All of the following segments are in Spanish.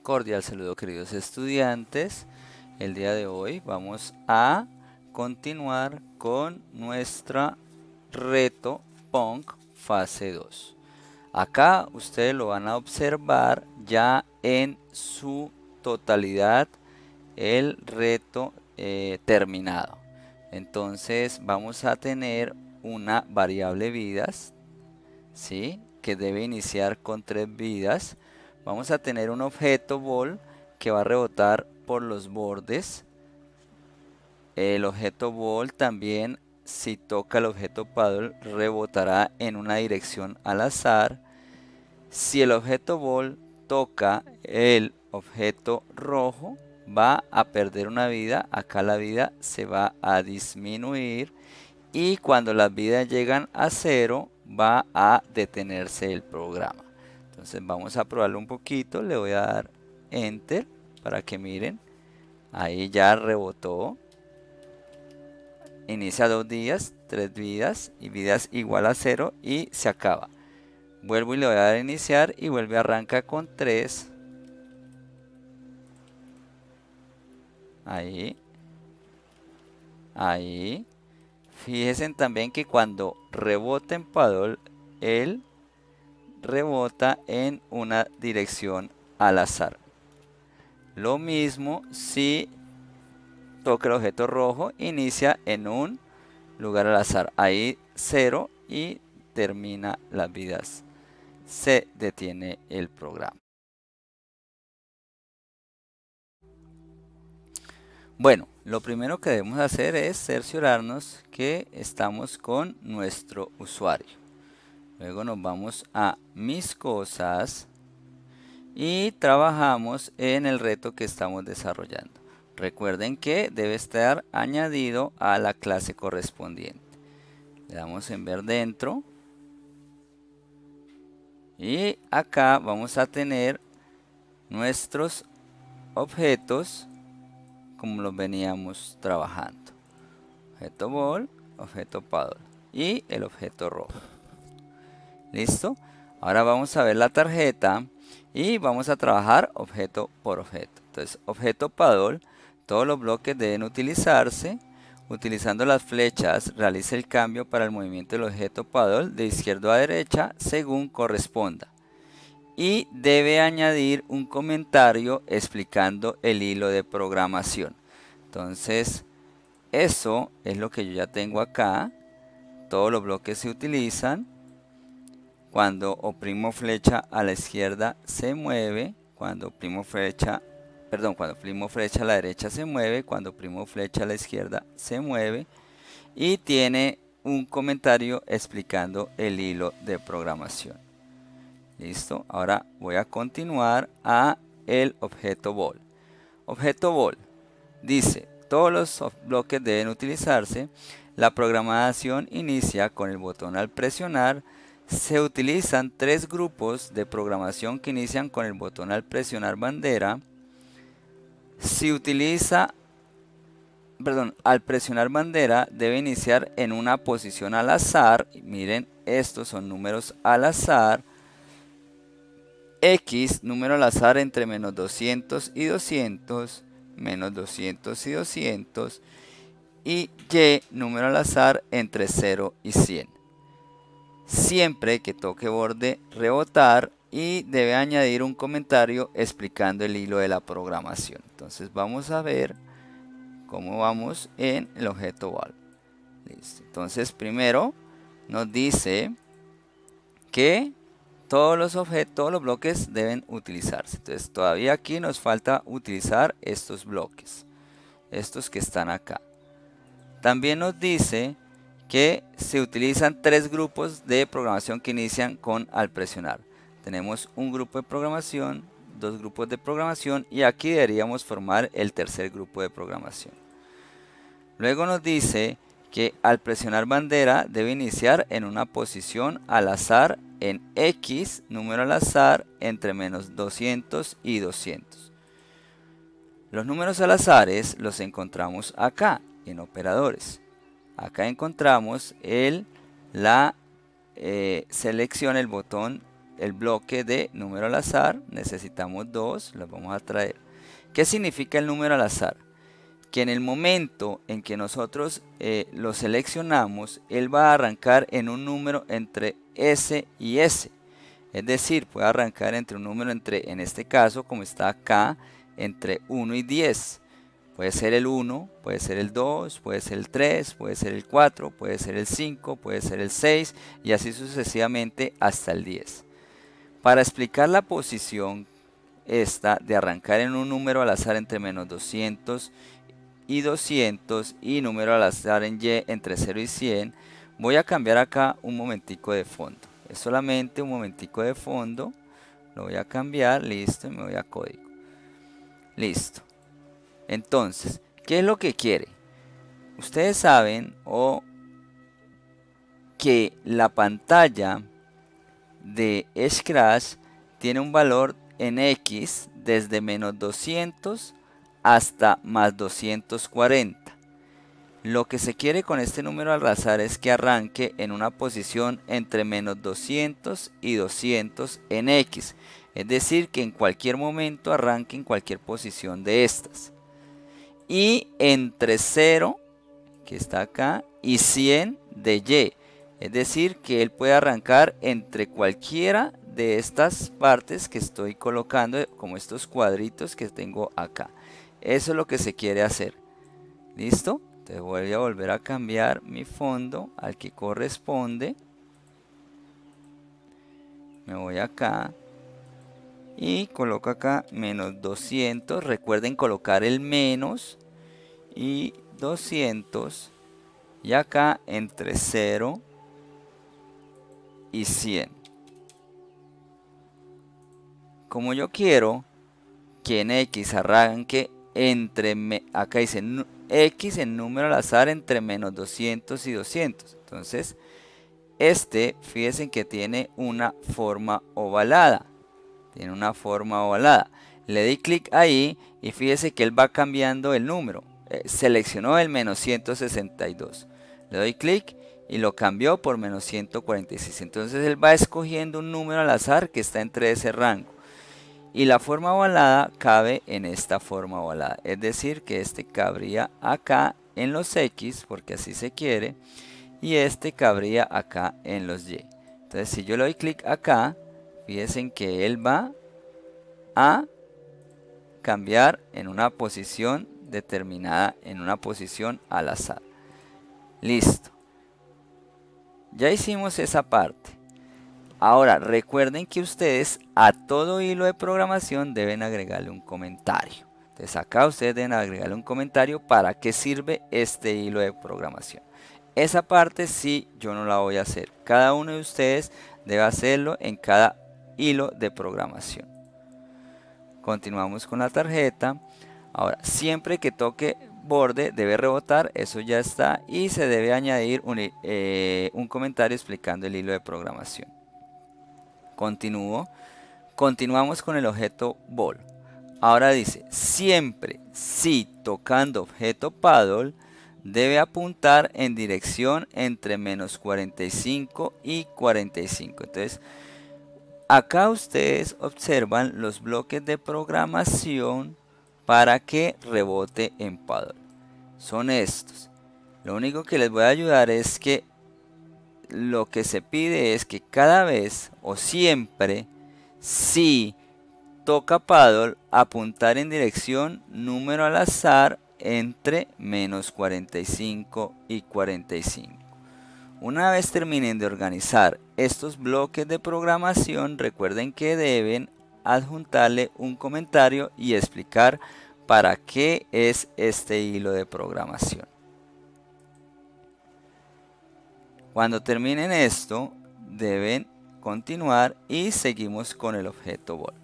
Cordial saludo, queridos estudiantes. El día de hoy vamos a continuar con nuestra reto Punk fase 2. Acá ustedes lo van a observar ya en su totalidad el reto terminado. Entonces vamos a tener una variable vidas, ¿sí?, que debe iniciar con 3 vidas. Vamos a tener un objeto ball que va a rebotar por los bordes. El objeto ball también, si toca el objeto paddle, rebotará en una dirección al azar. Si el objeto ball toca el objeto rojo, va a perder una vida. Acá la vida se va a disminuir. Y cuando las vidas llegan a 0, va a detenerse el programa. Entonces vamos a probarlo un poquito. Le voy a dar Enter para que miren. Ahí ya rebotó. Inicia 2 días, 3 vidas y vidas igual a 0 y se acaba. Vuelvo y le voy a dar a iniciar y vuelve a arrancar con 3. Ahí. Ahí. Fíjense también que cuando rebota en paddle, él rebota en una dirección al azar. Lo mismo si toca el objeto rojo, inicia en un lugar al azar. Ahí 0 y termina las vidas. Se detiene el programa. Bueno, lo primero que debemos hacer es cerciorarnos que estamos con nuestro usuario. Luego nos vamos a Mis cosas y trabajamos en el reto que estamos desarrollando. Recuerden que debe estar añadido a la clase correspondiente. Le damos en ver dentro. Y acá vamos a tener nuestros objetos como los veníamos trabajando. Objeto ball, objeto paddle y el objeto rojo. ¿Listo? Ahora vamos a ver la tarjeta y vamos a trabajar objeto por objeto. Entonces, objeto paddle, todos los bloques deben utilizarse. Utilizando las flechas, realice el cambio para el movimiento del objeto paddle de izquierda a derecha según corresponda. Y debe añadir un comentario explicando el hilo de programación. Entonces, eso es lo que yo ya tengo acá. Todos los bloques se utilizan. Cuando oprimo flecha a la izquierda se mueve. Cuando oprimo flecha a la derecha se mueve. Cuando oprimo flecha a la izquierda se mueve. Y tiene un comentario explicando el hilo de programación. Listo. Ahora voy a continuar a el objeto ball. Objeto ball dice: todos los bloques deben utilizarse. La programación inicia con el botón al presionar. Se utilizan 3 grupos de programación que inician con el botón al presionar bandera. Al presionar bandera debe iniciar en una posición al azar. Miren, estos son números al azar. X, número al azar entre menos 200 y 200, menos 200 y 200. Y Y, número al azar entre 0 y 100. Siempre que toque borde, rebotar y debe añadir un comentario explicando el hilo de la programación. Entonces vamos a ver cómo vamos en el objeto ball. Listo. Entonces primero nos dice que todos los bloques deben utilizarse. Entonces todavía aquí nos falta utilizar estos bloques, estos que están acá. También nos dice que se utilizan 3 grupos de programación que inician con al presionar. Tenemos un grupo de programación, 2 grupos de programación y aquí deberíamos formar el tercer grupo de programación. Luego nos dice que al presionar bandera debe iniciar en una posición al azar en X, número al azar, entre menos 200 y 200. Los números al azares los encontramos acá, en operadores. Acá encontramos la selección, el botón el bloque de número al azar, necesitamos 2, los vamos a traer. ¿Qué significa el número al azar? Que en el momento en que nosotros lo seleccionamos, él va a arrancar en un número entre S y S. Es decir, puede arrancar entre un número entre, en este caso, como está acá, entre 1 y 10. Puede ser el 1, puede ser el 2, puede ser el 3, puede ser el 4, puede ser el 5, puede ser el 6 y así sucesivamente hasta el 10. Para explicar la posición esta de arrancar en un número al azar entre menos 200 y 200 y número al azar en Y entre 0 y 100, voy a cambiar acá un momentico de fondo. Es solamente un momentico de fondo, lo voy a cambiar, listo, y me voy a código. Listo. Entonces, ¿qué es lo que quiere? Ustedes saben que la pantalla de Scratch tiene un valor en X desde menos 200 hasta más 240. Lo que se quiere con este número al azar es que arranque en una posición entre menos 200 y 200 en X. Es decir, que en cualquier momento arranque en cualquier posición de estas. Y entre 0, que está acá, y 100 de Y. Es decir, que él puede arrancar entre cualquiera de estas partes que estoy colocando, como estos cuadritos que tengo acá. Eso es lo que se quiere hacer. ¿Listo? Entonces voy a volver a cambiar mi fondo al que corresponde. Me voy acá y coloco acá menos 200. Recuerden colocar el menos y 200. Y acá entre 0 y 100. Como yo quiero que en X arranque acá dice X en número al azar entre menos 200 y 200. Entonces, fíjense que tiene una forma ovalada. Tiene una forma ovalada. Le di clic ahí y fíjense que él va cambiando el número. Seleccionó el menos 162. Le doy clic y lo cambió por menos 146. Entonces él va escogiendo un número al azar que está entre ese rango. Y la forma ovalada cabe en esta forma ovalada. Es decir, que cabría acá en los X, porque así se quiere. Y cabría acá en los Y. Entonces si yo le doy clic acá, fíjense que él va a cambiar en una posición determinada, en una posición al azar. Listo. Ya hicimos esa parte. Ahora recuerden que ustedes a todo hilo de programación deben agregarle un comentario. Entonces acá ustedes deben agregarle un comentario para qué sirve este hilo de programación. Esa parte sí yo no la voy a hacer. Cada uno de ustedes debe hacerlo en cada hilo de programación. Continuamos con la tarjeta. Ahora siempre que toque borde debe rebotar, eso ya está, y se debe añadir un comentario explicando el hilo de programación. Continuamos con el objeto ball. Ahora dice, siempre si tocando objeto paddle debe apuntar en dirección entre menos 45 y 45. Entonces acá ustedes observan los bloques de programación para que rebote en paddle. Son estos. Lo único que les voy a ayudar es que lo que se pide es que cada vez o siempre, si toca paddle, apuntar en dirección número al azar entre menos 45 y 45. Una vez terminen de organizar estos bloques de programación, recuerden que deben adjuntarle un comentario y explicar para qué es este hilo de programación. Cuando terminen esto, deben continuar y seguimos con el objeto ball.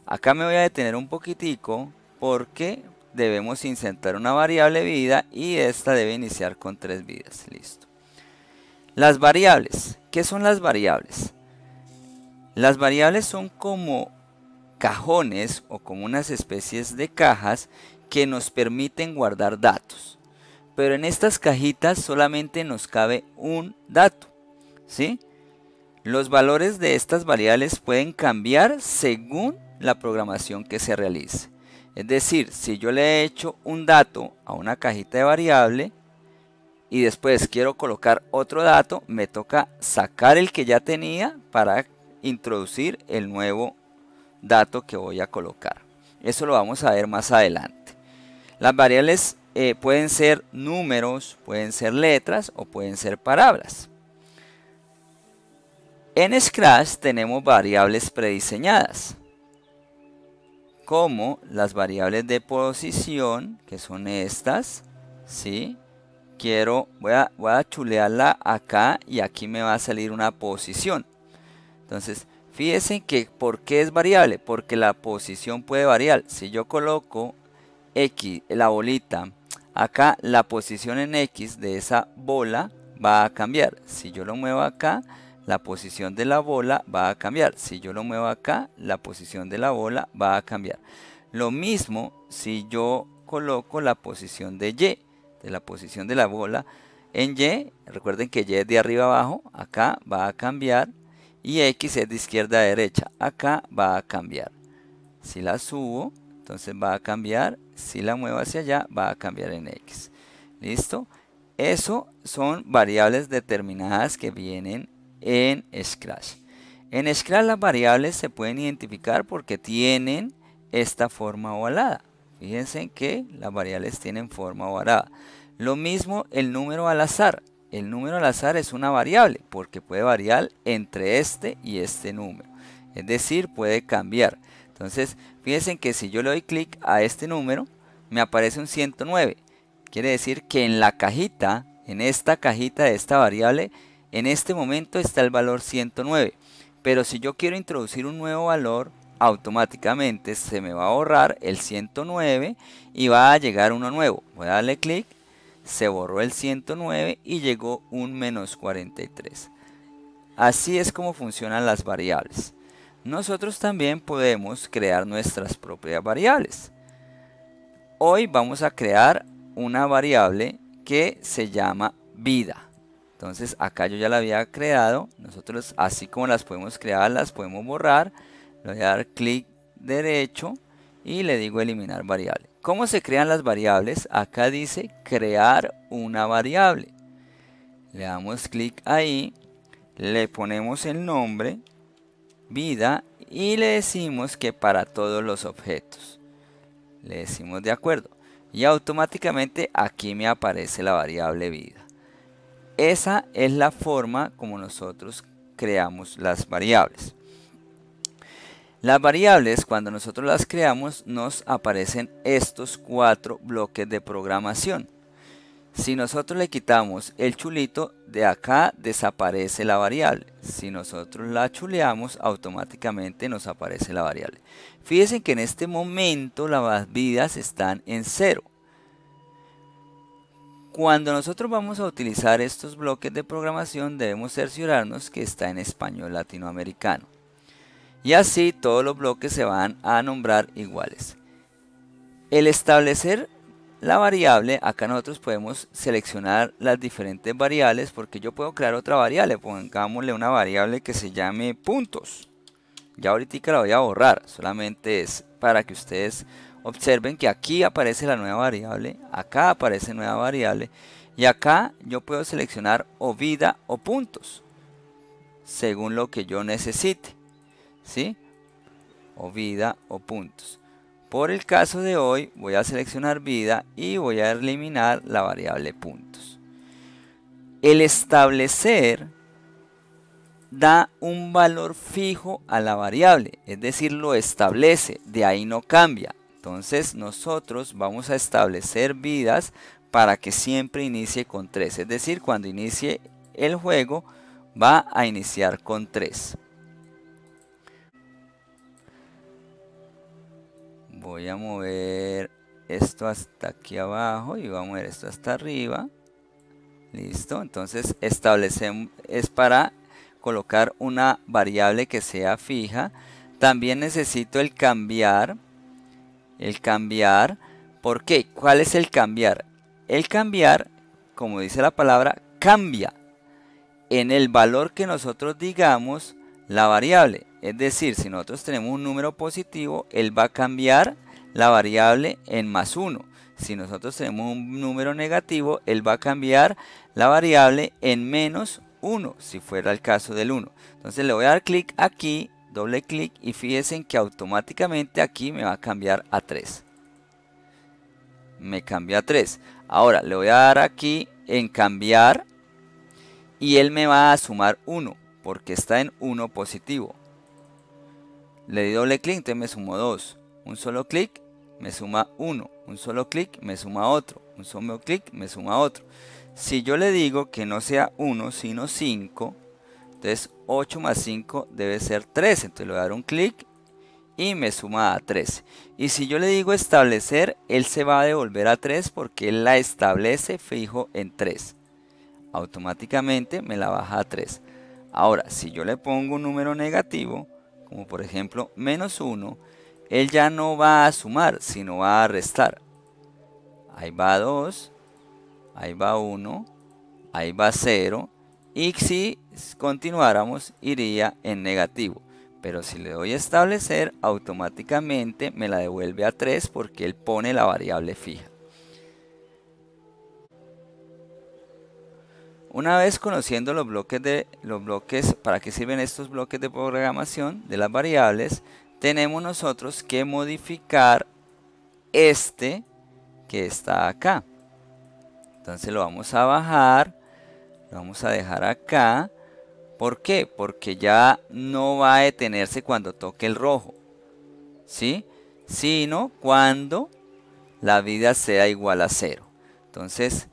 Acá me voy a detener un poquitico porque debemos insertar una variable vida y esta debe iniciar con 3 vidas. Listo. Las variables. ¿Qué son las variables? Las variables son como cajones o como unas especies de cajas que nos permiten guardar datos. Pero en estas cajitas solamente nos cabe un dato, ¿sí? Los valores de estas variables pueden cambiar según la programación que se realice. Es decir, si yo le he hecho un dato a una cajita de variable y después quiero colocar otro dato, me toca sacar el que ya tenía para introducir el nuevo dato que voy a colocar. Eso lo vamos a ver más adelante. Las variables pueden ser números, pueden ser letras o pueden ser palabras. En Scratch tenemos variables prediseñadas, como las variables de posición, que son estas, ¿sí? Voy a chulearla acá y aquí me va a salir una posición. Entonces, fíjense que ¿por qué es variable? Porque la posición puede variar. Si yo coloco X, la bolita, acá la posición en X de esa bola va a cambiar. Si yo lo muevo acá, la posición de la bola va a cambiar. Si yo lo muevo acá, la posición de la bola va a cambiar. Lo mismo si yo coloco la posición de Y, de la posición de la bola en Y. Recuerden que Y es de arriba abajo, acá va a cambiar. Y X es de izquierda a derecha, acá va a cambiar. Si la subo, entonces va a cambiar. Si la muevo hacia allá, va a cambiar en X. ¿Listo? Eso son variables determinadas que vienen en Scratch. En Scratch las variables se pueden identificar porque tienen esta forma ovalada. Fíjense que las variables tienen forma ovalada. Lo mismo el número al azar. El número al azar es una variable porque puede variar entre este y este número. Es decir, puede cambiar. Entonces, fíjense que si yo le doy clic a este número, me aparece un 109. Quiere decir que en la cajita, en esta cajita de esta variable, en este momento está el valor 109. Pero si yo quiero introducir un nuevo valor, automáticamente se me va a borrar el 109 y va a llegar uno nuevo. Voy a darle clic, se borró el 109 y llegó un menos 43. Así es como funcionan las variables. Nosotros también podemos crear nuestras propias variables. Hoy vamos a crear una variable que se llama vida. Entonces acá yo ya la había creado. Nosotros así como las podemos crear, las podemos borrar. Le voy a dar clic derecho y le digo eliminar variable. ¿Cómo se crean las variables? Acá dice crear una variable. Le damos clic ahí, le ponemos el nombre, vida, y le decimos que para todos los objetos. Le decimos de acuerdo. Y automáticamente aquí me aparece la variable vida. Esa es la forma como nosotros creamos las variables. Las variables, cuando nosotros las creamos, nos aparecen estos 4 bloques de programación. Si nosotros le quitamos el chulito, de acá desaparece la variable. Si nosotros la chuleamos, automáticamente nos aparece la variable. Fíjense que en este momento las vidas están en 0. Cuando nosotros vamos a utilizar estos bloques de programación, debemos cerciorarnos que está en español latinoamericano. Y así todos los bloques se van a nombrar iguales. El establecer la variable, acá nosotros podemos seleccionar las diferentes variables porque yo puedo crear otra variable. Pongámosle una variable que se llame puntos. Ya ahorita la voy a borrar, solamente es para que ustedes observen que aquí aparece la nueva variable, acá aparece nueva variable y acá yo puedo seleccionar o vida o puntos según lo que yo necesite. ¿Sí? O vida o puntos. Por el caso de hoy voy a seleccionar vida y voy a eliminar la variable puntos. El establecer da un valor fijo a la variable, es decir, lo establece, de ahí no cambia. Entonces nosotros vamos a establecer vidas para que siempre inicie con 3, es decir, cuando inicie el juego va a iniciar con 3. Voy a mover esto hasta aquí abajo y voy a mover esto hasta arriba. Listo, entonces establecemos, es para colocar una variable que sea fija. También necesito el cambiar. ¿Por qué? ¿Cuál es el cambiar? El cambiar, como dice la palabra, cambia. en el valor que nosotros digamos la variable. Es decir, si nosotros tenemos un número positivo, él va a cambiar la variable en +1. Si nosotros tenemos un número negativo, él va a cambiar la variable en -1, si fuera el caso del 1. Entonces le voy a dar clic aquí, doble clic, y fíjense en que automáticamente aquí me va a cambiar a 3. Me cambia a 3. Ahora le voy a dar aquí en cambiar y él me va a sumar 1 porque está en 1 positivo. Le di doble clic, entonces me sumó 2. Un solo clic me suma 1. Un solo clic me suma otro. Un solo clic me suma otro. Si yo le digo que no sea 1 sino 5, entonces 8 más 5 debe ser 13. Entonces le voy a dar un clic y me suma a 13. Y si yo le digo establecer, él se va a devolver a 3 porque él la establece fijo en 3. Automáticamente me la baja a 3. Ahora, si yo le pongo un número negativo, como por ejemplo -1, él ya no va a sumar, sino va a restar. Ahí va 2, ahí va 1, ahí va 0, y si continuáramos iría en negativo. Pero si le doy a establecer, automáticamente me la devuelve a 3 porque él pone la variable fija. Una vez conociendo los bloques, para qué sirven estos bloques de programación de las variables, tenemos nosotros que modificar este que está acá. Entonces lo vamos a bajar, lo vamos a dejar acá. ¿Por qué? Porque ya no va a detenerse cuando toque el rojo, ¿sí? Sino cuando la vida sea igual a 0. Entonces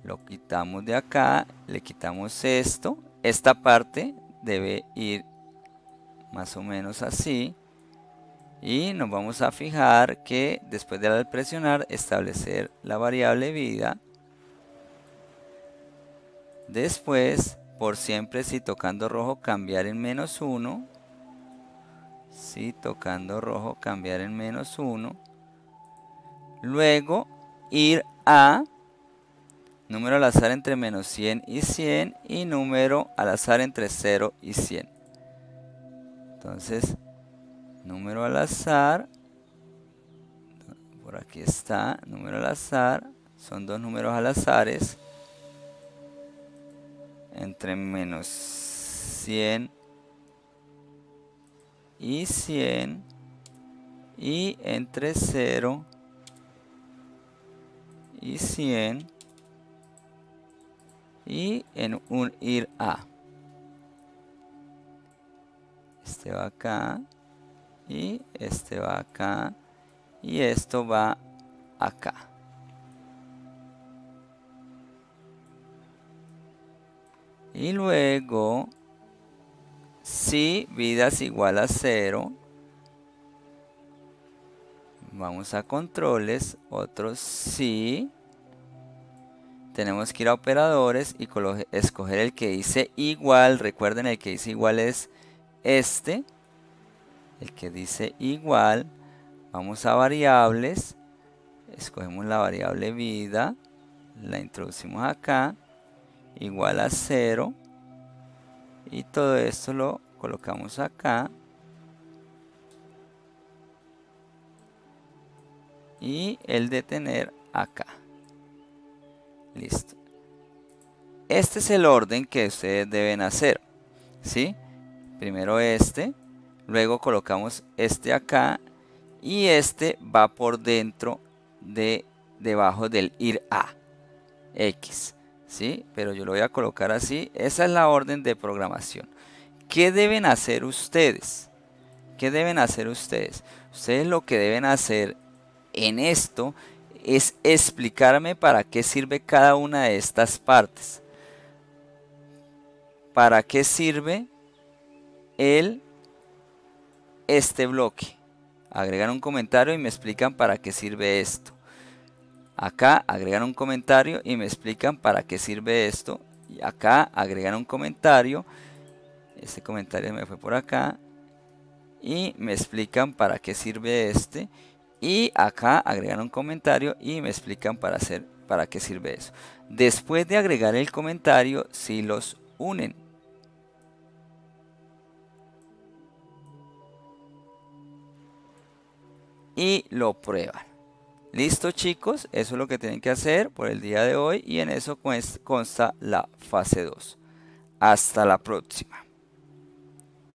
lo quitamos de acá, le quitamos esto. Esta parte debe ir más o menos así. Y nos vamos a fijar que después de al presionar establecer la variable vida. Después, por siempre, si tocando rojo, cambiar en -1. Si tocando rojo, cambiar en -1. Luego ir a número al azar entre -100 y 100 y número al azar entre 0 y 100. Entonces, número al azar, por aquí está, número al azar, son dos números al azares, entre -100 y 100 y entre 0 y 100 y en un ir a. Este va acá y este va acá y esto va acá. Y luego, si vida es igual a 0, vamos a controles, otros sí. Tenemos que ir a operadores y escoger el que dice igual. Recuerden, el que dice igual es este. El que dice igual. Vamos a variables. Escogemos la variable vida. La introducimos acá. Igual a 0. Y todo esto lo colocamos acá. Y el detener acá. Listo. Este es el orden que ustedes deben hacer, ¿sí? Primero este, luego colocamos este acá y este va por dentro debajo del ir a X, ¿sí? Pero yo lo voy a colocar así. Esa es la orden de programación. ¿Qué deben hacer ustedes? ¿Qué deben hacer ustedes? Ustedes lo que deben hacer en esto es explicarme para qué sirve cada una de estas partes. ¿Para qué sirve este bloque? Agregan un comentario y me explican para qué sirve esto. Acá agregan un comentario y me explican para qué sirve esto. Y acá agregan un comentario. Este comentario me fue por acá. Y me explican para qué sirve este. Y acá agregan un comentario y me explican para qué sirve eso. Después de agregar el comentario, si los unen. Y lo prueban. Listo, chicos, eso es lo que tienen que hacer por el día de hoy y en eso consta la fase 2. Hasta la próxima.